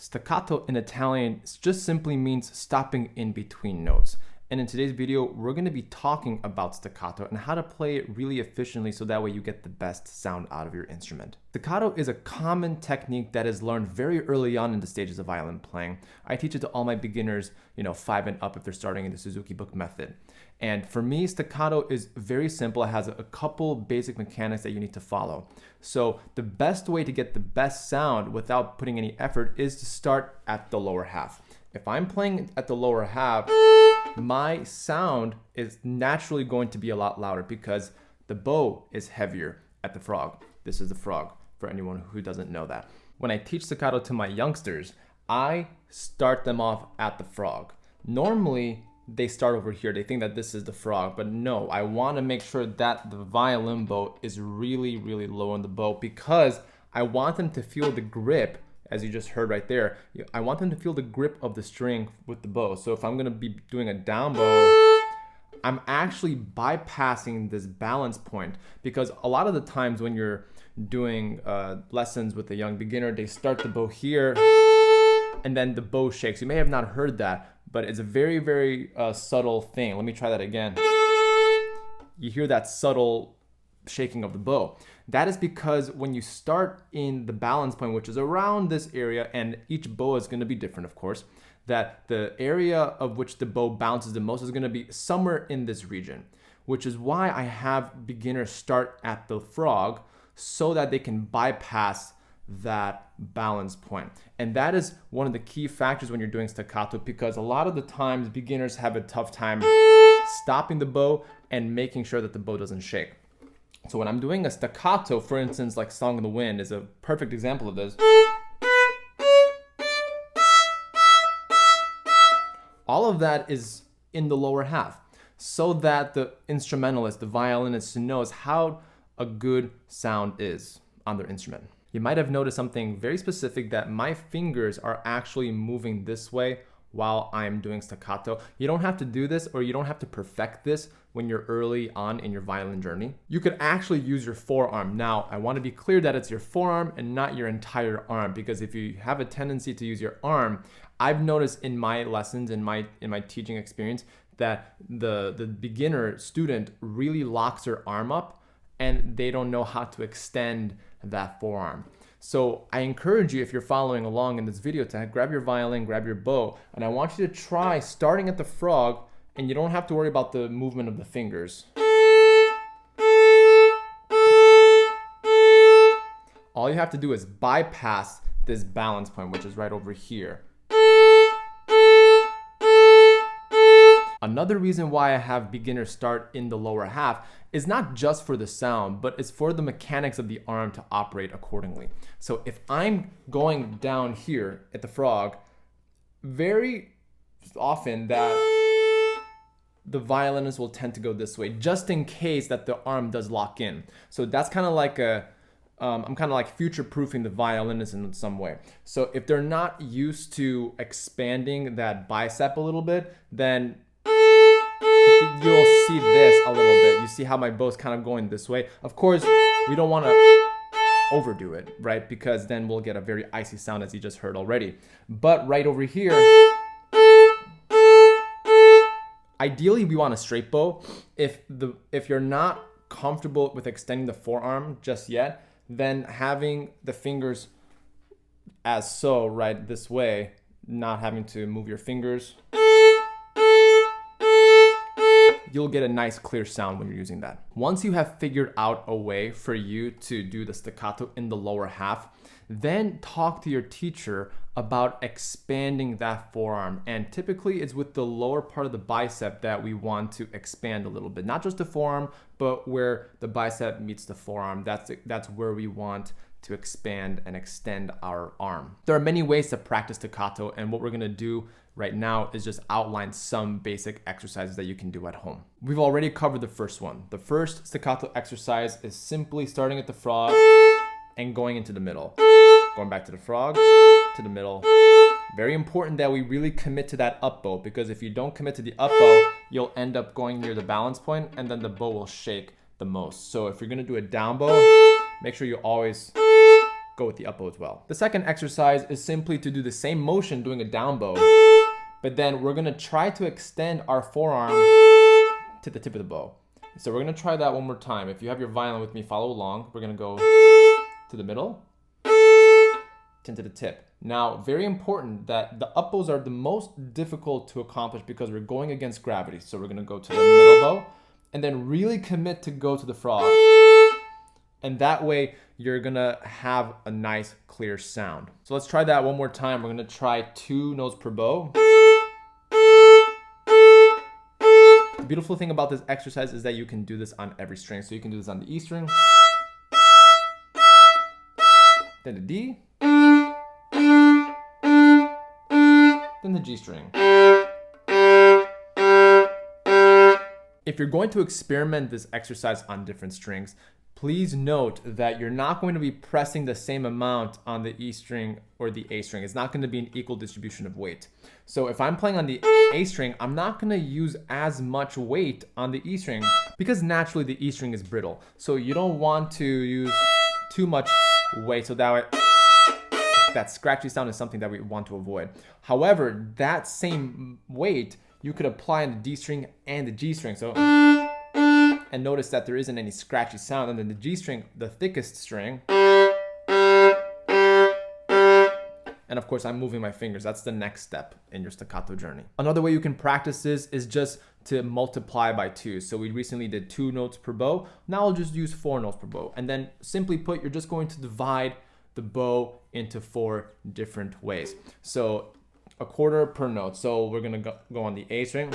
Staccato in Italian just simply means stopping in between notes. And in today's video, we're going to be talking about staccato and how to play it really efficiently so that way you get the best sound out of your instrument. Staccato is a common technique that is learned very early on in the stages of violin playing. I teach it to all my beginners, 5 and up if they're starting in the Suzuki book method. And for me, staccato is very simple. It has a couple basic mechanics that you need to follow. So the best way to get the best sound without putting any effort is to start at the lower half. If I'm playing at the lower half, my sound is naturally going to be a lot louder because the bow is heavier at the frog. This is the frog, for anyone who doesn't know that. When I teach staccato to my youngsters, I start them off at the frog. Normally, they start over here. They think that this is the frog, but no, I want to make sure that the violin bow is really, really low on the bow because I want them to feel the grip. As you just heard right there, I want them to feel the grip of the string with the bow. So if I'm gonna be doing a down bow, I'm actually bypassing this balance point because a lot of the times when you're doing lessons with a young beginner, they start the bow here and then the bow shakes. You may have not heard that, but it's a very, very subtle thing. Let me try that again. You hear that subtle shaking of the bow. That is because when you start in the balance point, which is around this area, and each bow is going to be different, of course, that the area of which the bow bounces the most is going to be somewhere in this region, which is why I have beginners start at the frog so that they can bypass that balance point. And that is one of the key factors when you're doing staccato, because a lot of the times beginners have a tough time stopping the bow and making sure that the bow doesn't shake. So when I'm doing a staccato, for instance, like Song in the Wind is a perfect example of this. All of that is in the lower half so that the instrumentalist, the violinist, knows how a good sound is on their instrument. You might have noticed something very specific, that my fingers are actually moving this way while I'm doing staccato. You don't have to do this, or you don't have to perfect this when you're early on in your violin journey. You could actually use your forearm. Now, I want to be clear that it's your forearm and not your entire arm, because if you have a tendency to use your arm, I've noticed in my lessons, in my teaching experience, that the beginner student really locks their arm up and they don't know how to extend that forearm. So I encourage you, if you're following along in this video, to grab your violin, grab your bow, and I want you to try starting at the frog, and you don't have to worry about the movement of the fingers. All you have to do is bypass this balance point, which is right over here. Another reason why I have beginners start in the lower half is not just for the sound, but it's for the mechanics of the arm to operate accordingly. So if I'm going down here at the frog, very often that the violinist will tend to go this way, just in case that the arm does lock in. So that's kind of like I'm kind of like future-proofing the violinist in some way. So if they're not used to expanding that bicep a little bit, then you'll see this a little bit. You see how my bow's kind of going this way. Of course, we don't want to overdo it, right? Because then we'll get a very icy sound, as you just heard already. But right over here, ideally we want a straight bow. If you're not comfortable with extending the forearm just yet, then having the fingers as so, right, this way, not having to move your fingers, you'll get a nice clear sound when you're using that. Once you have figured out a way for you to do the staccato in the lower half, then talk to your teacher about expanding that forearm. And typically it's with the lower part of the bicep that we want to expand a little bit. Not just the forearm, but where the bicep meets the forearm. That's where we want to expand and extend our arm. There are many ways to practice staccato, and what we're gonna do right now is just outline some basic exercises that you can do at home. We've already covered the first one. The first staccato exercise is simply starting at the frog and going into the middle. Going back to the frog, to the middle. Very important that we really commit to that up bow, because if you don't commit to the up bow, you'll end up going near the balance point and then the bow will shake the most. So if you're gonna do a down bow, make sure you always go with the up bow as well. The second exercise is simply to do the same motion doing a down bow, but then we're gonna try to extend our forearm to the tip of the bow. So we're gonna try that one more time. If you have your violin with me, follow along. We're gonna go to the middle, to the tip. Now, very important that the up bows are the most difficult to accomplish because we're going against gravity. So we're gonna go to the middle bow and then really commit to go to the frog. And that way you're gonna have a nice clear sound. So let's try that one more time. We're gonna try 2 notes per bow. The beautiful thing about this exercise is that you can do this on every string. So you can do this on the E string, then the D, then the G string. If you're going to experiment this exercise on different strings, please note that you're not going to be pressing the same amount on the E string or the A string. It's not going to be an equal distribution of weight. So if I'm playing on the A string, I'm not going to use as much weight on the E string because naturally the E string is brittle. So you don't want to use too much weight, so that way that scratchy sound is something that we want to avoid. However, that same weight you could apply on the D string and the G string. So and notice that there isn't any scratchy sound. And then the G string, the thickest string. And of course, I'm moving my fingers. That's the next step in your staccato journey. Another way you can practice this is just to multiply by 2. So we recently did 2 notes per bow. Now I'll just use 4 notes per bow. And then simply put, you're just going to divide the bow into 4 different ways. So a quarter per note. So we're gonna go on the A string.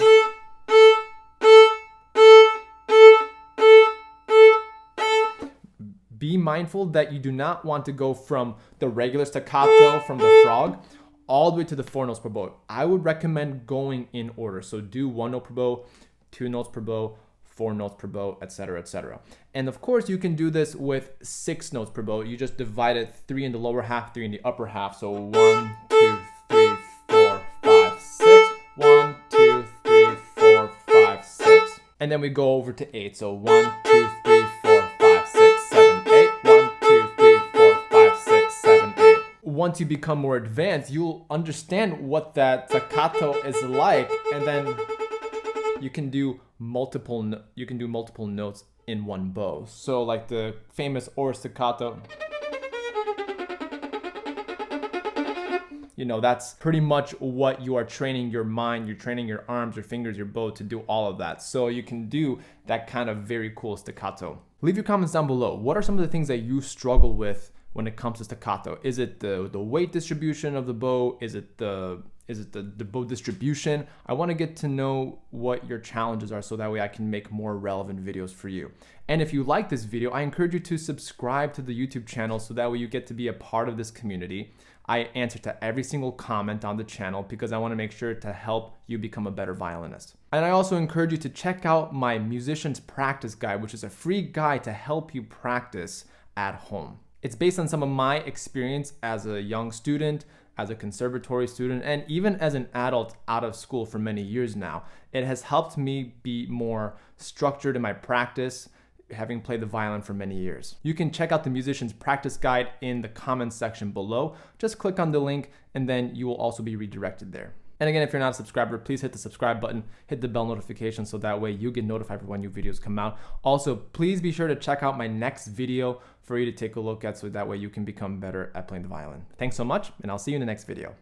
Be mindful that you do not want to go from the regular staccato from the frog all the way to the 4 notes per bow. I would recommend going in order. So do 1 note per bow, 2 notes per bow, 4 notes per bow, etc., etc. And of course, you can do this with 6 notes per bow. You just divide it 3 in the lower half, 3 in the upper half. So 1, 2, 3, 4, 5, 6. 1, 2, 3, 4, 5, 6. And then we go over to 8. So 1, 2, 3, 4, 5, 6, 7, 8. 1, 2, 3, 4, 5, 6, 7, 8. Once you become more advanced, you'll understand what that staccato is like, and then you can do multiple notes in one bow. So like the famous or staccato, you know, that's pretty much what you are training your mind, you're training your arms, your fingers, your bow to do all of that. So you can do that kind of very cool staccato. Leave your comments down below. What are some of the things that you struggle with when it comes to staccato? Is it the weight distribution of the bow? Is it the bow distribution? I want to get to know what your challenges are so that way I can make more relevant videos for you. And if you like this video, I encourage you to subscribe to the YouTube channel so that way you get to be a part of this community. I answer to every single comment on the channel because I want to make sure to help you become a better violinist. And I also encourage you to check out my musician's practice guide, which is a free guide to help you practice at home. It's based on some of my experience as a young student, as a conservatory student, and even as an adult out of school for many years now. It has helped me be more structured in my practice, having played the violin for many years. You can check out the musician's practice guide in the comments section below. Just click on the link and then you will also be redirected there. And again, if you're not a subscriber, please hit the subscribe button, hit the bell notification so that way you get notified for when new videos come out. Also, please be sure to check out my next video for you to take a look at so that way you can become better at playing the violin. Thanks so much, and I'll see you in the next video.